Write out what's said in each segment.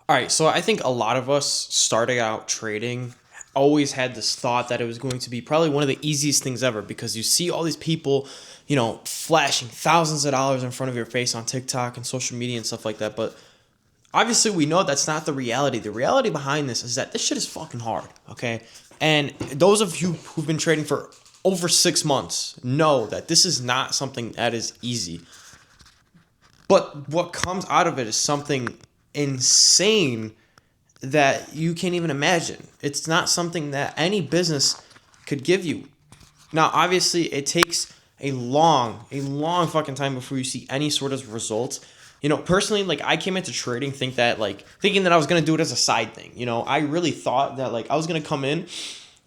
All right, so I think a lot of us starting out trading always had this thought that it was going to be probably one of the easiest things ever because you see all these people, flashing thousands of dollars in front of your face on TikTok and social media and stuff like that. But obviously, we know that's not the reality. The reality behind this is that this shit is fucking hard, okay? And those of you who've been trading for over 6 months know that this is not something that is easy. But what comes out of it is something insane that you can't even imagine. It's not something that any business could give you. Now, obviously, it takes a long fucking time before you see any sort of results. Personally, like I came into trading thinking that I was gonna do it as a side thing. I really thought that like I was gonna come in.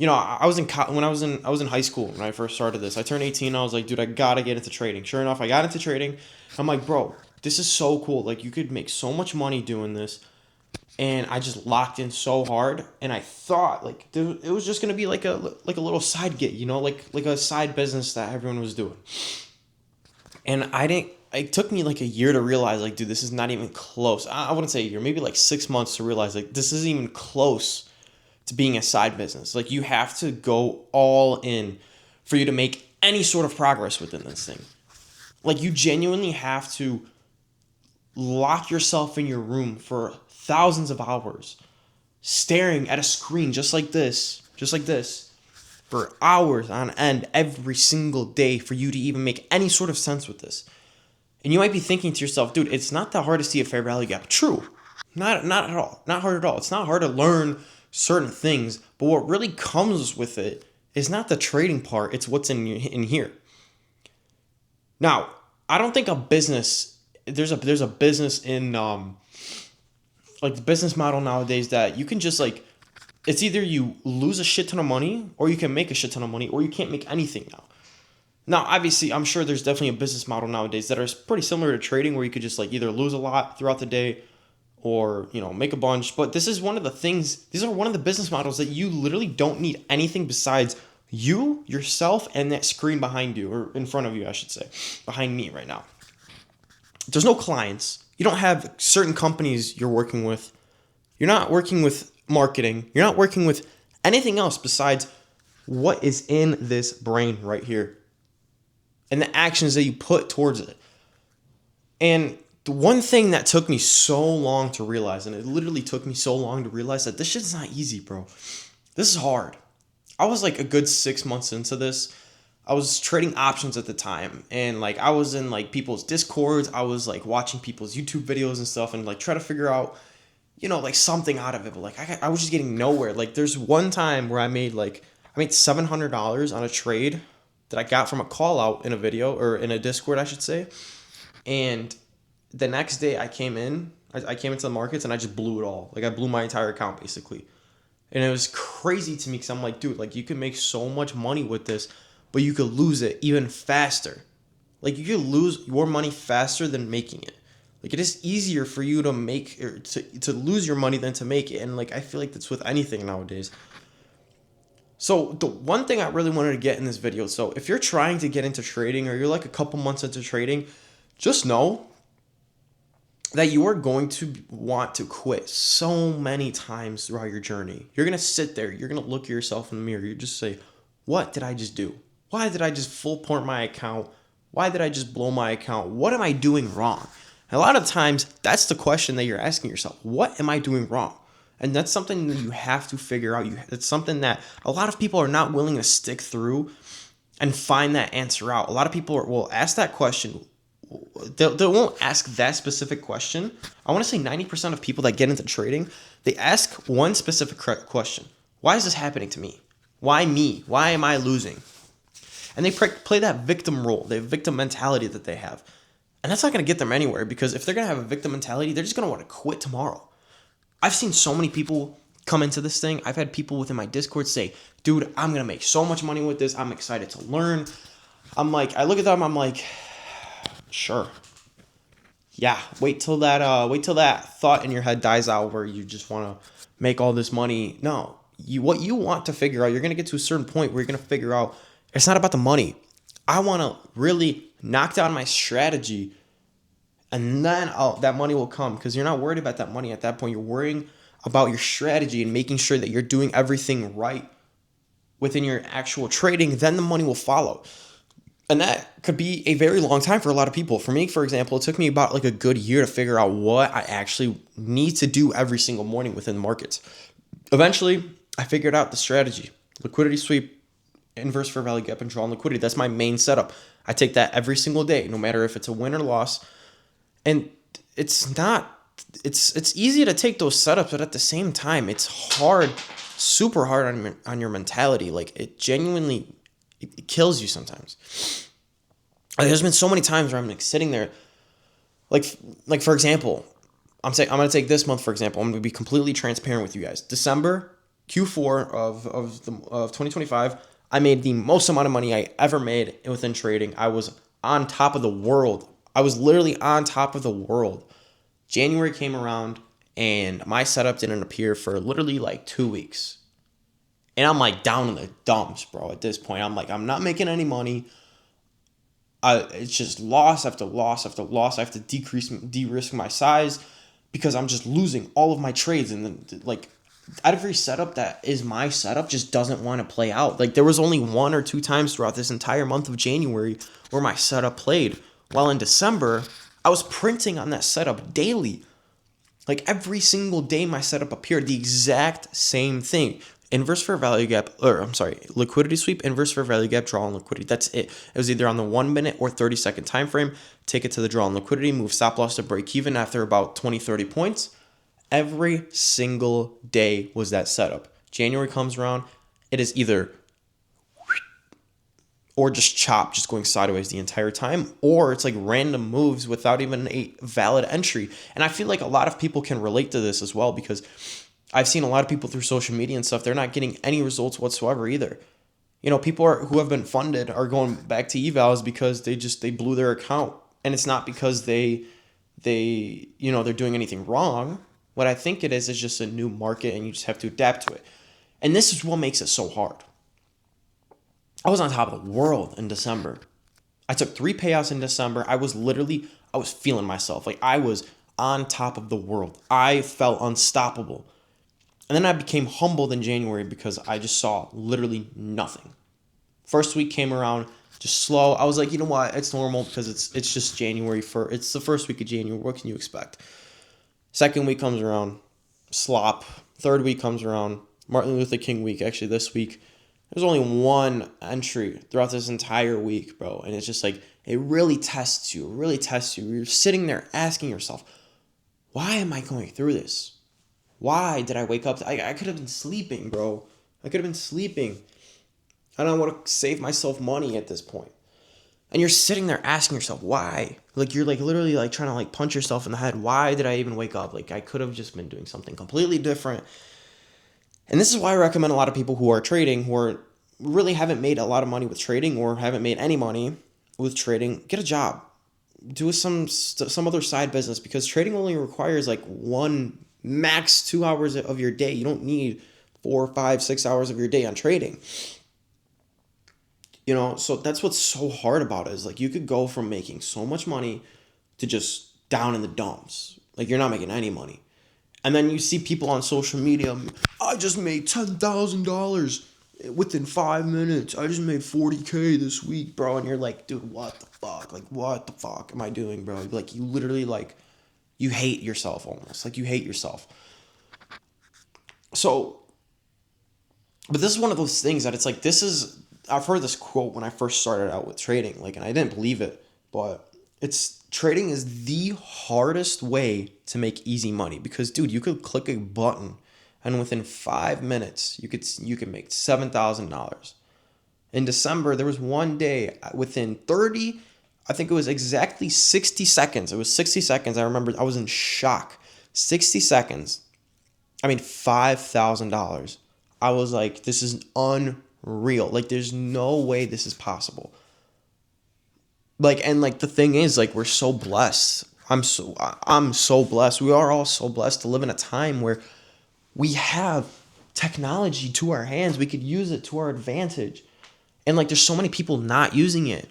I was in when I was in high school when I first started this. I turned 18. I was like, dude, I gotta get into trading. Sure enough, I got into trading. I'm like, bro, this is so cool. Like you could make so much money doing this, and I just locked in so hard. And I thought like it was just gonna be like a little side gig, like a side business that everyone was doing. And I didn't. It took me like a year to realize, like, dude, this is not even close. I wouldn't say a year, maybe like 6 months to realize, like, this isn't even close to being a side business. Like, you have to go all in for you to make any sort of progress within this thing. Like, you genuinely have to lock yourself in your room for thousands of hours, staring at a screen just like this, for hours on end every single day for you to even make any sort of sense with this. And you might be thinking to yourself, dude, it's not that hard to see a fair value gap. True. Not at all. Not hard at all. It's not hard to learn certain things, but what really comes with it is not the trading part, it's what's in here. Now, I don't think a business there's a business in like the business model nowadays that you can just like it's either you lose a shit ton of money or you can make a shit ton of money or you can't make anything now. Now, obviously, I'm sure there's definitely a business model nowadays that are pretty similar to trading where you could just like either lose a lot throughout the day or, make a bunch. But this is one of the things, these are one of the business models that you literally don't need anything besides you, yourself, and that screen behind you, or in front of you, I should say, behind me right now. There's no clients. You don't have certain companies you're working with. You're not working with marketing. You're not working with anything else besides what is in this brain right here and the actions that you put towards it. And the one thing that took me so long to realize, and it literally took me so long to realize that this shit's not easy, bro. This is hard. I was like a good 6 months into this. I was trading options at the time, and like I was in like people's discords. I was like watching people's YouTube videos and stuff, and like try to figure out, like something out of it. But like I was just getting nowhere. Like there's one time where I made $700 on a trade that I got from a call out in a video or in a Discord, I should say. And the next day I came into the markets and I just blew it all. Like I blew my entire account basically. And it was crazy to me because I'm like, dude, like you can make so much money with this, but you could lose it even faster. Like you could lose your money faster than making it. Like it is easier for you to make or to lose your money than to make it. And like I feel like that's with anything nowadays. So the one thing I really wanted to get in this video, so if you're trying to get into trading or you're like a couple months into trading, just know that you are going to want to quit so many times throughout your journey. You're going to sit there, you're going to look at yourself in the mirror, you just say, what did I just do? Why did I just full port my account? Why did I just blow my account? What am I doing wrong? And a lot of times, that's the question that you're asking yourself. What am I doing wrong? And that's something that you have to figure out. It's something that a lot of people are not willing to stick through and find that answer out. A lot of people will ask that question. They won't ask that specific question. I want to say 90% of people that get into trading, they ask one specific question. Why is this happening to me? Why me? Why am I losing? And they play that victim role, the victim mentality that they have. And that's not going to get them anywhere because if they're going to have a victim mentality, they're just going to want to quit tomorrow. I've seen so many people come into this thing. I've had people within my Discord say, dude, I'm going to make so much money with this. I'm excited to learn. I look at them, I'm like, sure. Yeah, wait till that thought in your head dies out where you just want to make all this money. No, what you want to figure out, you're going to get to a certain point where you're going to figure out it's not about the money. I want to really knock down my strategy And then that money will come, because you're not worried about that money at that point. You're worrying about your strategy and making sure that you're doing everything right within your actual trading. Then the money will follow. And that could be a very long time for a lot of people. For me, for example, it took me about like a good year to figure out what I actually need to do every single morning within the markets. Eventually, I figured out the strategy: liquidity sweep, inverse fair value gap, and draw on liquidity. That's my main setup. I take that every single day, no matter if it's a win or loss. And it's not, it's easy to take those setups, but at the same time, it's hard, super hard on your mentality. Like, it genuinely, it kills you sometimes. Like, there's been so many times where I'm like sitting there, like for example, I'm gonna take this month for example. I'm gonna be completely transparent with you guys. December Q4 of 2025, I made the most amount of money I ever made within trading. I was on top of the world. I was literally on top of the world. January came around and my setup didn't appear for literally like 2 weeks. And I'm like down in the dumps, bro. At this point, I'm like, I'm not making any money. It's just loss after loss after loss. I have to de-risk my size because I'm just losing all of my trades. And then, like, every setup that is my setup just doesn't want to play out. Like, there was only 1 or 2 times throughout this entire month of January where my setup played. While in December, I was printing on that setup daily. Like, every single day my setup appeared the exact same thing. Inverse fair value gap, liquidity sweep, inverse fair value gap, draw on liquidity. That's it. It was either on the 1 minute or 30-second time frame. Take it to the draw on liquidity, move stop loss to break even after about 20, 30 points. Every single day was that setup. January comes around, it is either or just chop, just going sideways the entire time, or it's like random moves without even a valid entry. And I feel like a lot of people can relate to this as well, because I've seen a lot of people through social media and stuff, they're not getting any results whatsoever either. You know, people who have been funded are going back to evals because they blew their account. And it's not because they're doing anything wrong. What I think it is just a new market, and you just have to adapt to it. And this is what makes it so hard. I was on top of the world in December. I took 3 payouts in December. I was feeling myself. Like, I was on top of the world. I felt unstoppable. And then I became humbled in January because I just saw literally nothing. First week came around, just slow. I was like, you know what? It's normal because it's just January. It's the first week of January. What can you expect? Second week comes around, slop. Third week comes around, Martin Luther King week. Actually, this week, there's only 1 entry throughout this entire week, bro. And it's just like, it really tests you. It really tests you. You're sitting there asking yourself, why am I going through this? Why did I wake up? I could have been sleeping, bro. I could have been sleeping. I don't want to save myself money at this point. And you're sitting there asking yourself, why? Like, you're like literally like trying to like punch yourself in the head. Why did I even wake up? Like, I could have just been doing something completely different. And this is why I recommend a lot of people who are trading, who really haven't made a lot of money with trading or haven't made any money with trading, get a job. Do some other side business, because trading only requires like 1, max 2 hours of your day. You don't need 4, 5, 6 hours of your day on trading. You know, so that's what's so hard about it, is like you could go from making so much money to just down in the dumps. Like, you're not making any money. And then you see people on social media, I just made $10,000 within 5 minutes. I just made $40K this week, bro. And you're like, dude, what the fuck? Like, what the fuck am I doing, bro? Like, you literally, like, you hate yourself almost. Like, you hate yourself. So, but this is one of those things that it's like, I've heard this quote when I first started out with trading, like, and I didn't believe it, but trading is the hardest way to make easy money, because, dude, you could click a button and within 5 minutes you could make $7,000. In December, there was one day within 30, I think it was exactly 60 seconds. It was 60 seconds. I remember I was in shock. 60 seconds. I made $5,000. I was like, this is unreal. Like, there's no way this is possible. Like, and like the thing is, like, we're so blessed. I'm so blessed. We are all so blessed to live in a time where we have technology to our hands. We could use it to our advantage. And like, there's so many people not using it.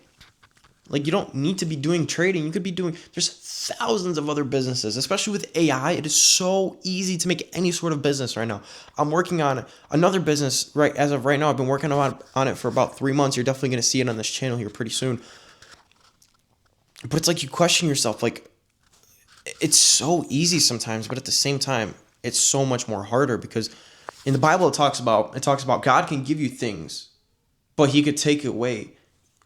Like, you don't need to be doing trading. You could be doing, there's thousands of other businesses, especially with AI. It is so easy to make any sort of business right now. I'm working on another business right as of right now. I've been working on it for about 3 months. You're definitely going to see it on this channel here pretty soon. But it's like you question yourself, like, it's so easy sometimes, but at the same time, it's so much more harder, because in the Bible it talks about God can give you things, but he could take it away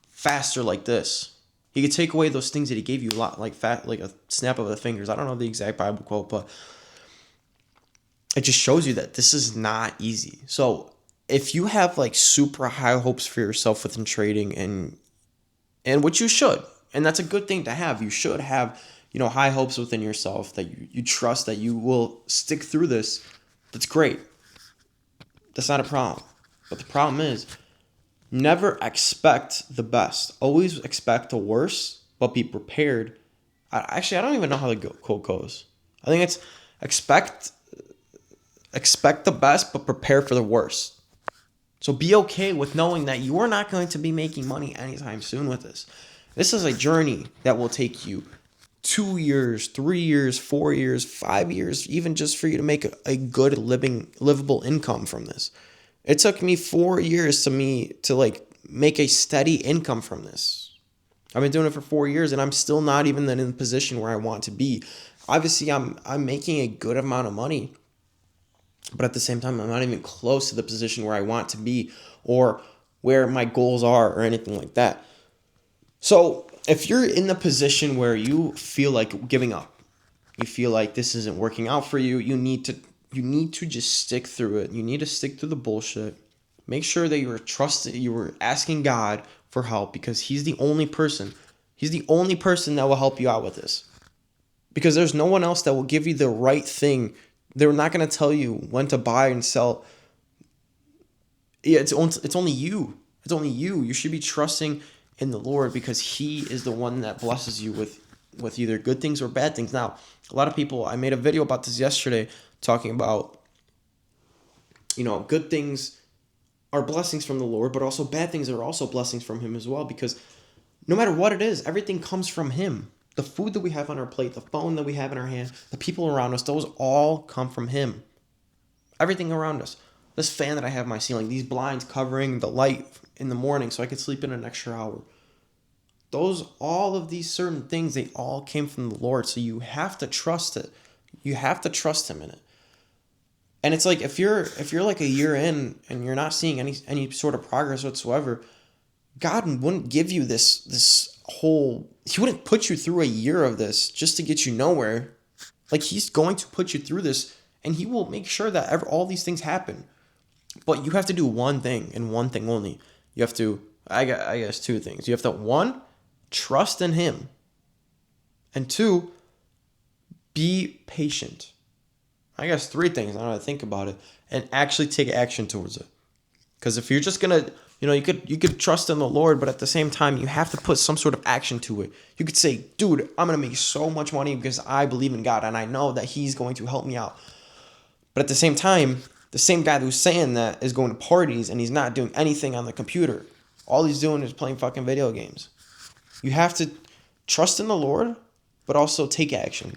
faster like this. He could take away those things that he gave you a lot, like a snap of the fingers. I don't know the exact Bible quote, but it just shows you that this is not easy. So if you have like super high hopes for yourself within trading, and which you should, and that's a good thing to have. You should have, high hopes within yourself that you trust that you will stick through this. That's great. That's not a problem. But the problem is, never expect the best. Always expect the worst, but be prepared. I don't even know how the quote goes. I think it's expect the best, but prepare for the worst. So be okay with knowing that you are not going to be making money anytime soon with this. This is a journey that will take you 2 years, 3 years, 4 years, 5 years, even just for you to make a good livable income from this. It took me 4 years to like make a steady income from this. I've been doing it for 4 years, and I'm still not even in the position where I want to be. Obviously, I'm making a good amount of money, but at the same time, I'm not even close to the position where I want to be or where my goals are or anything like that. So if you're in the position where you feel like giving up, you feel like this isn't working out for you, you need to just stick through it. You need to stick through the bullshit. Make sure that you were asking God for help, because he's the only person that will help you out with this. Because there's no one else that will give you the right thing. They're not going to tell you when to buy and sell. Yeah, it's only you. It's only you. You should be trusting in the Lord, because he is the one that blesses you with either good things or bad things. Now, a lot of people, I made a video about this yesterday talking about, good things are blessings from the Lord, but also bad things are also blessings from him as well, because no matter what it is, everything comes from him. The food that we have on our plate, the phone that we have in our hand, the people around us, those all come from him. Everything around us. This fan that I have in my ceiling, these blinds covering the light in the morning so I could sleep in an extra hour. All of these certain things, they all came from the Lord. So you have to trust it. You have to trust him in it. And it's like, if you're like a year in and you're not seeing any sort of progress whatsoever, God wouldn't give you he wouldn't put you through a year of this just to get you nowhere. Like, he's going to put you through this, and he will make sure that all these things happen. But you have to do one thing, and one thing only. You have to, I guess, two things. You have to, one, trust in him. And two, be patient. I guess 3 things, now that I think about it, and actually take action towards it. Because if you're just going to, you could trust in the Lord, but at the same time, you have to put some sort of action to it. You could say, dude, I'm going to make so much money because I believe in God, and I know that he's going to help me out. But at the same time, the same guy who's saying that is going to parties, and he's not doing anything on the computer. All he's doing is playing fucking video games. You have to trust in the Lord, but also take action.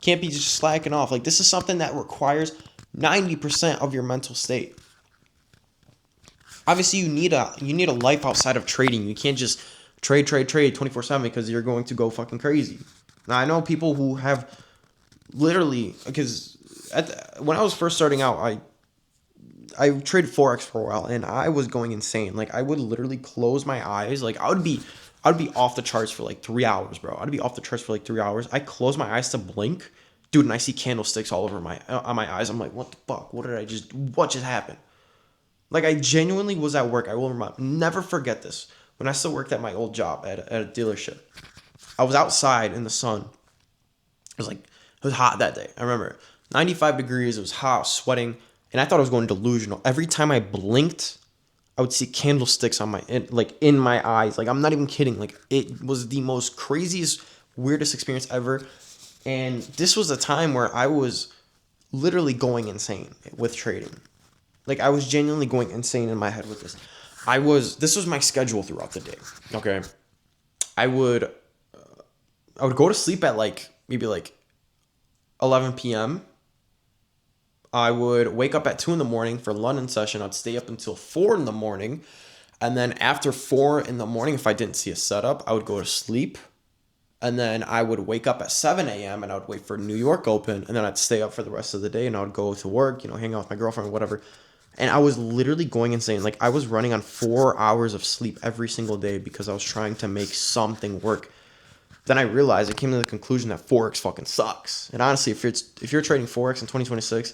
Can't be just slacking off. Like, this is something that requires 90% of your mental state. Obviously, you need a life outside of trading. You can't just trade 24/7 because you're going to go fucking crazy. Now, I know people who have literally, because when I was first starting out, I traded Forex for a while, and I was going insane. Like, I would literally close my eyes. Like, I would be off the charts for like 3 hours, bro. I'd be off the charts for like 3 hours. I close my eyes to blink, dude, and I see candlesticks all over on my eyes. I'm like, what the fuck? What just happened? Like, I genuinely was at work. I will never forget this. When I still worked at my old job at a dealership, I was outside in the sun. It was hot that day. I remember 95 degrees. It was hot, I was sweating, and I thought I was going delusional. Every time I blinked, I would see candlesticks in my eyes. Like, I'm not even kidding. Like, it was the most craziest, weirdest experience ever. And this was a time where I was literally going insane with trading. Like, I was genuinely going insane in my head with this. This was my schedule throughout the day. Okay. I would go to sleep at like maybe like 11 p.m. I would wake up at 2 in the morning for London session. I'd stay up until 4 in the morning. And then after 4 in the morning, if I didn't see a setup, I would go to sleep. And then I would wake up at 7 a.m. and I would wait for New York Open. And then I'd stay up for the rest of the day and I would go to work, hang out with my girlfriend, whatever. And I was literally going insane. Like I was running on 4 hours of sleep every single day because I was trying to make something work. Then I realized, I came to the conclusion that Forex fucking sucks. And honestly, if you're trading Forex in 2026,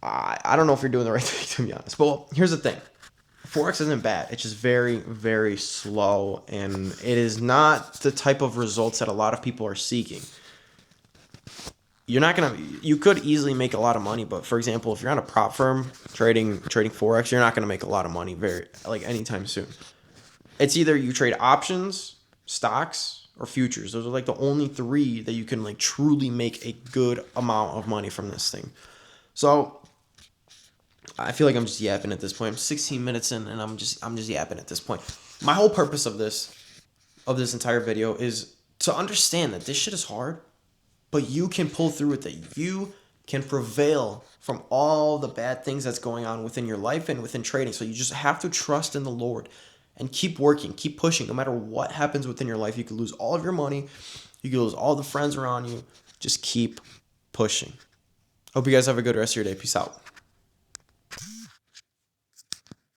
I don't know if you're doing the right thing, to be honest. But well, here's the thing. Forex isn't bad. It's just very, very slow. And it is not the type of results that a lot of people are seeking. You could easily make a lot of money. But for example, if you're on a prop firm trading Forex, you're not going to make a lot of money anytime soon. It's either you trade options, stocks, or futures. Those are like the only three that you can like truly make a good amount of money from this thing. So I feel like I'm just yapping at this point. I'm 16 minutes in and I'm just yapping at this point. My whole purpose of this entire video is to understand that this shit is hard, but you can pull through it, that you can prevail from all the bad things that's going on within your life and within trading. So you just have to trust in the Lord and keep working, keep pushing. No matter what happens within your life, you could lose all of your money, you could lose all the friends around you. Just keep pushing. Hope you guys have a good rest of your day. Peace out.